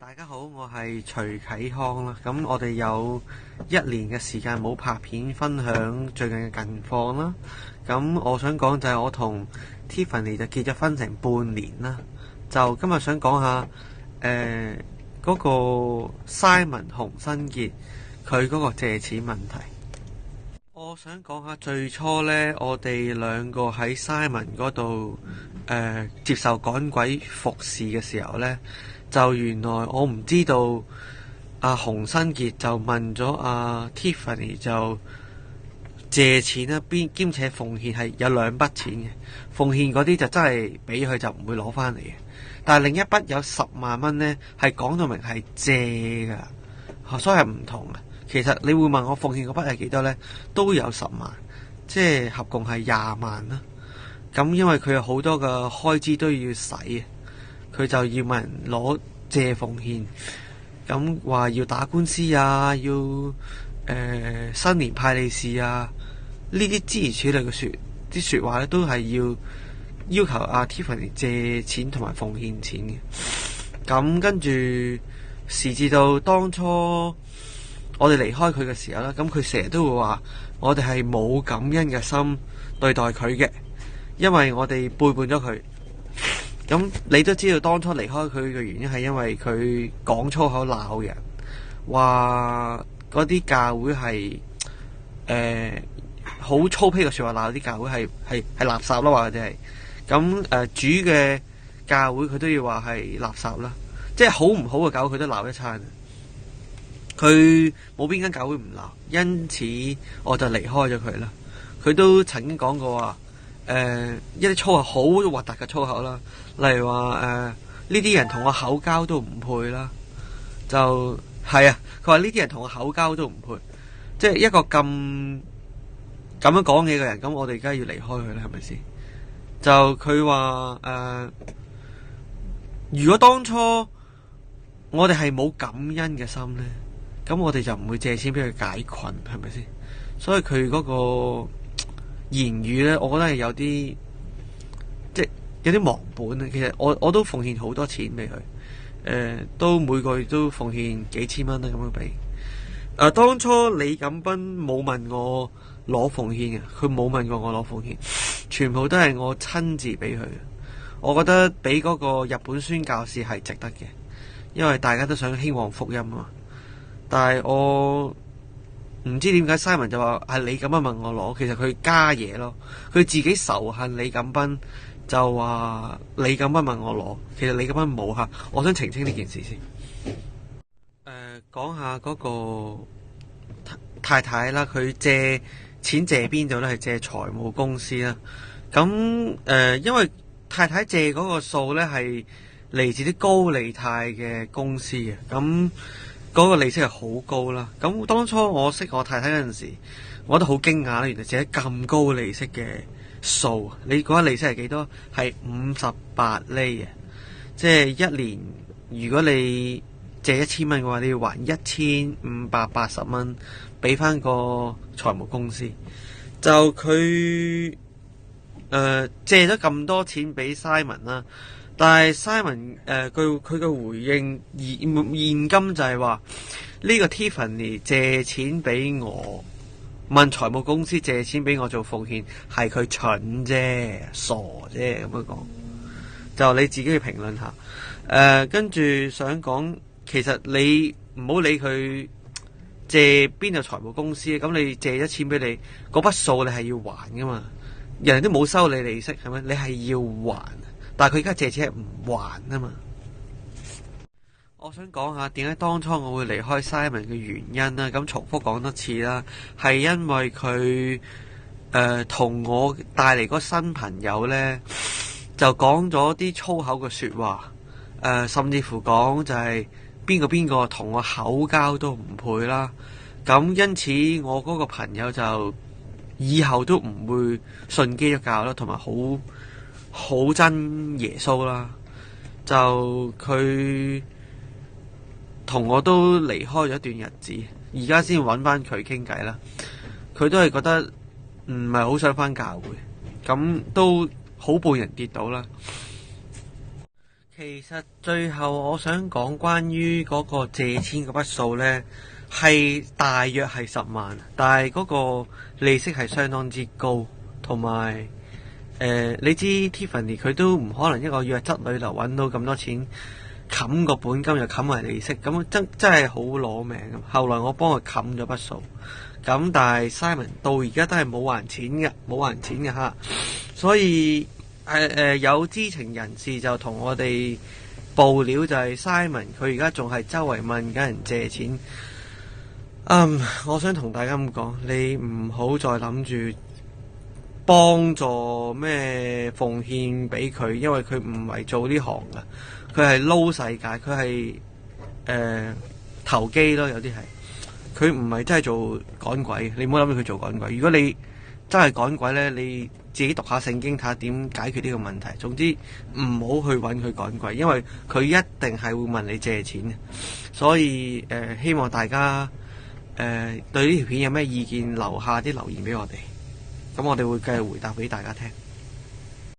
大家好，我係徐啟康啦。咁我哋有1年嘅時間冇拍片，分享最近嘅近況啦。咁我想講就係我同 Tiffany 就結咗婚成半年啦。就今日想講下嗰個 Simon 洪新傑佢嗰個借錢問題。我想講下最初呢，我哋兩個喺 Simon 嗰度接受趕鬼服侍嘅時候呢，就原來我唔知道阿洪新傑就問咗阿 Tiffany 就借錢啦，兼且奉獻係有2筆錢嘅，奉獻嗰啲就真係俾佢就唔會攞翻嚟嘅，但係另一筆有10萬蚊呢，係講到明係借㗎，所以係唔同嘅。其實你會問我奉獻嗰筆係幾多呢？都有10萬，即係合共係20萬啦。咁因為佢有好多嘅開支都要使啊，佢就要問人攞借奉獻，咁話要打官司啊，要新年派利是啊，呢啲諸如此類嘅説話咧，都係要求阿 Tiffany 借錢同埋奉獻錢嘅。咁跟住時至到當初我哋離開佢嘅時候啦，咁佢成日都會話我哋係冇感恩嘅心對待佢嘅，因為我哋背叛咗佢。咁你都知道當初離開佢嘅原因係因為佢講粗口鬧人，話嗰啲教會係好粗鄙嘅説話，鬧啲教會係垃圾啦，或者係咁主嘅教會佢都要話係垃圾啦，即係好唔好嘅教會佢都鬧一餐。佢冇邊間教會唔鬧，因此我就離開咗佢啦。佢都曾經講過話一啲粗口好核突嘅粗口啦，例如話呢啲人同我口交都唔配啦，就係啊，佢話呢啲人同我口交都唔配，即係一個咁樣講嘢嘅人，咁我哋梗係要離開佢啦，係咪先？就佢話如果當初我哋係冇感恩嘅心呢，咁我哋就唔會借錢俾佢解困，係咪先？所以佢嗰個言語呢，我覺得係有啲即係有啲忘本啊。其實我都奉獻好多錢俾佢，都每個月都奉獻幾千蚊啦，咁樣俾。當初李錦斌冇問我攞奉獻嘅，佢冇問過我攞奉獻，全部都係我親自俾佢。我覺得俾嗰個日本宣教士係值得嘅，因為大家都想興旺福音啊嘛。但係我唔知點解 Simon 就話係李錦斌問我攞，其實佢加嘢咯。佢自己仇恨李錦斌，就話李錦斌問我攞，其實李錦斌冇嚇。我想澄清呢件事先。講下嗰個太太啦，佢借錢借邊度咧？係借財務公司啦。咁因為太太借嗰個數咧係嚟自啲高利貸嘅公司嘅，咁嗰個利息係好高啦。咁當初我識我太太嗰陣時，我都好驚訝啦，原來借咁高利息嘅數。你覺得利息係幾多？係58厘啊！即係1年，如果你借1000蚊嘅話，你要還1580蚊俾翻個財務公司。就佢借咗咁多錢俾 Simon 啦，但係 Simon 佢嘅回應現今就係話呢個 Tiffany 借錢俾我，問財務公司借錢俾我做奉獻，係佢蠢啫，傻啫咁樣講。就你自己去評論下。跟住想講，其實你唔好理佢借邊度財務公司，咁你借咗錢俾你嗰筆數，你係要還噶嘛？人哋都冇收你利息，係咪？你係要還，但係佢而家借錢係唔還啊嘛。我想講下點解當初我會離開 Simon 嘅原因啦。咁重複講多次啦，係因為佢同我帶嚟嗰新朋友呢，就講咗啲粗口嘅説話，甚至乎講就係邊個同我口交都唔配啦。咁因此我嗰個朋友就以後都唔會信基督教啦，同埋好憎耶穌啦。就佢同我都離開咗一段日子，而家先揾翻佢傾偈啦。佢都係覺得唔係好想翻教會，咁都好半人跌倒啦。其實最後我想講關於嗰個借錢嗰筆數呢，係大約係10萬，但係嗰個利息係相當之高，同埋你知 Tiffany 佢都唔可能一個弱質女流揾到咁多錢冚個本金又冚埋利息，咁真係好攞命咁。後來我幫佢冚咗筆數，咁但係 Simon 到而家都係冇還錢嘅嚇，所以有知情人士就同我哋報料，就係 Simon 佢而家仲係周圍問緊人借錢。我想同大家咁講，你唔好再諗住幫助咩奉獻俾佢，因為佢唔係做呢行噶。佢係撈世界，佢係投機咯，有啲係。佢唔係真係做趕鬼，你唔好諗住佢做趕鬼。如果你真係趕鬼呢，你自己讀下聖經睇下點解決呢個問題。總之唔好去揾佢趕鬼，因為佢一定係會問你借錢嘅。所以希望大家對呢條片有咩意見，留下啲留言俾我哋。咁我哋會繼續回答俾大家聽。